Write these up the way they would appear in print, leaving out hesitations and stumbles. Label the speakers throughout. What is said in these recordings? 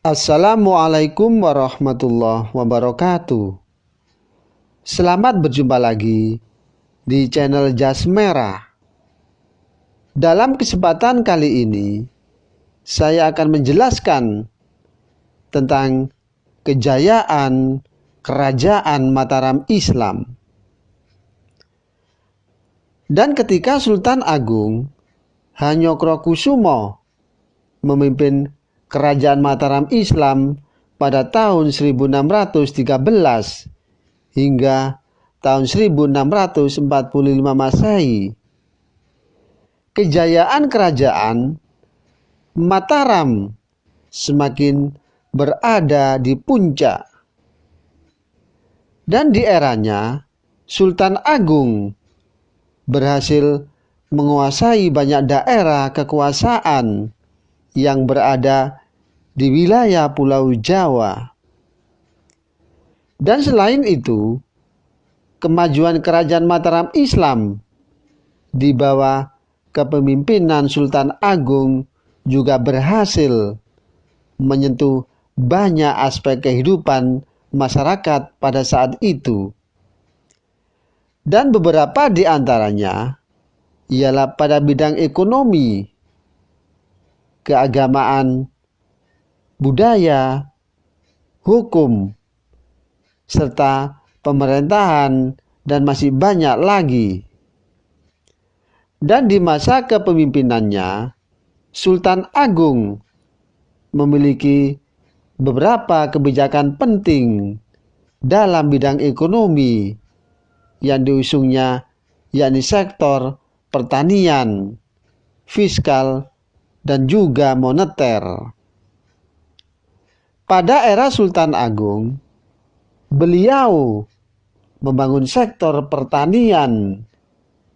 Speaker 1: Assalamualaikum warahmatullahi wabarakatuh. Selamat berjumpa lagi di channel Jas Merah. Dalam kesempatan kali ini, saya akan menjelaskan tentang kejayaan Kerajaan Mataram Islam. Dan ketika Sultan Agung Hanyokrokusumo memimpin Kerajaan Mataram Islam pada tahun 1613 hingga tahun 1645 Masehi, kejayaan kerajaan Mataram semakin berada di puncak. Dan di eranya, Sultan Agung berhasil menguasai banyak daerah kekuasaan yang berada di wilayah Pulau Jawa. Dan selain itu, kemajuan Kerajaan Mataram Islam di bawah kepemimpinan Sultan Agung juga berhasil menyentuh banyak aspek kehidupan masyarakat pada saat itu. Dan beberapa di antaranya ialah pada bidang ekonomi, keagamaan, budaya, hukum, serta pemerintahan, dan masih banyak lagi. Dan di masa kepemimpinannya, Sultan Agung memiliki beberapa kebijakan penting dalam bidang ekonomi yang diusungnya, yakni sektor pertanian, fiskal, dan juga moneter. Pada era Sultan Agung, beliau membangun sektor pertanian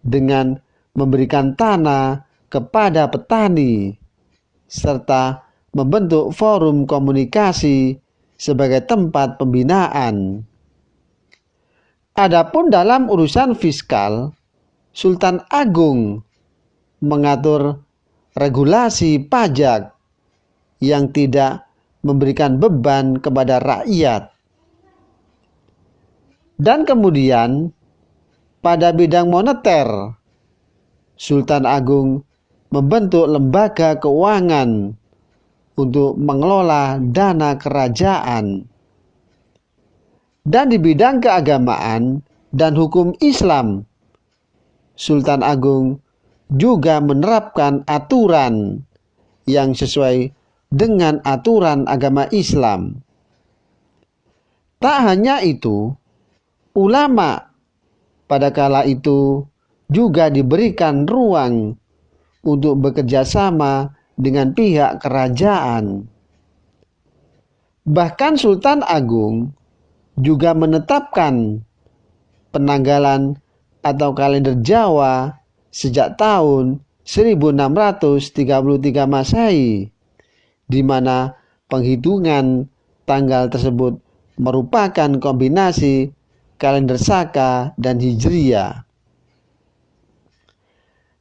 Speaker 1: dengan memberikan tanah kepada petani serta membentuk forum komunikasi sebagai tempat pembinaan. Adapun dalam urusan fiskal, Sultan Agung mengatur regulasi pajak yang tidak memberikan beban kepada rakyat. Dan kemudian pada bidang moneter, Sultan Agung membentuk lembaga keuangan untuk mengelola dana kerajaan. Dan di bidang keagamaan dan hukum Islam, Sultan Agung juga menerapkan aturan yang sesuai dengan aturan agama Islam. Tak hanya itu, ulama pada kala itu juga diberikan ruang untuk bekerja sama dengan pihak kerajaan. Bahkan Sultan Agung juga menetapkan penanggalan atau kalender Jawa sejak tahun 1633 Masehi, di mana penghitungan tanggal tersebut merupakan kombinasi kalender Saka dan Hijriah.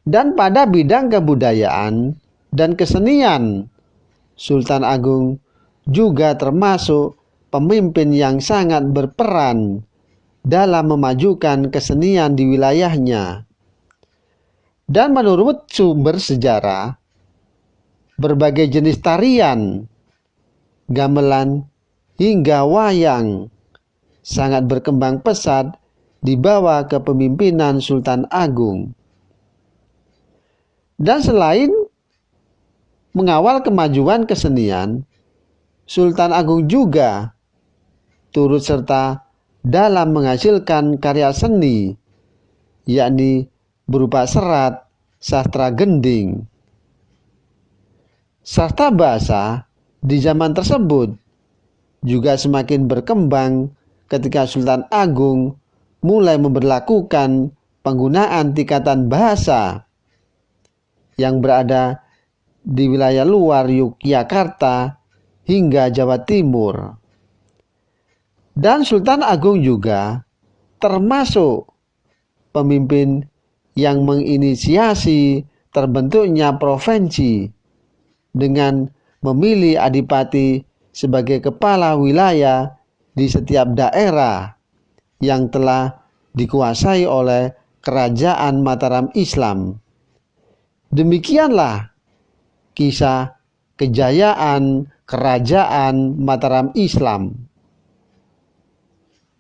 Speaker 1: Dan pada bidang kebudayaan dan kesenian, Sultan Agung juga termasuk pemimpin yang sangat berperan dalam memajukan kesenian di wilayahnya. Dan menurut sumber sejarah, berbagai jenis tarian, gamelan, hingga wayang sangat berkembang pesat di bawah kepemimpinan Sultan Agung. Dan selain mengawal kemajuan kesenian, Sultan Agung juga turut serta dalam menghasilkan karya seni, yakni berupa serat, sastra gending. Sastra bahasa di zaman tersebut juga semakin berkembang ketika Sultan Agung mulai memberlakukan penggunaan tingkatan bahasa yang berada di wilayah luar Yogyakarta hingga Jawa Timur. Dan Sultan Agung juga termasuk pemimpin yang menginisiasi terbentuknya provinsi dengan memilih adipati sebagai kepala wilayah di setiap daerah yang telah dikuasai oleh Kerajaan Mataram Islam. Demikianlah kisah kejayaan Kerajaan Mataram Islam.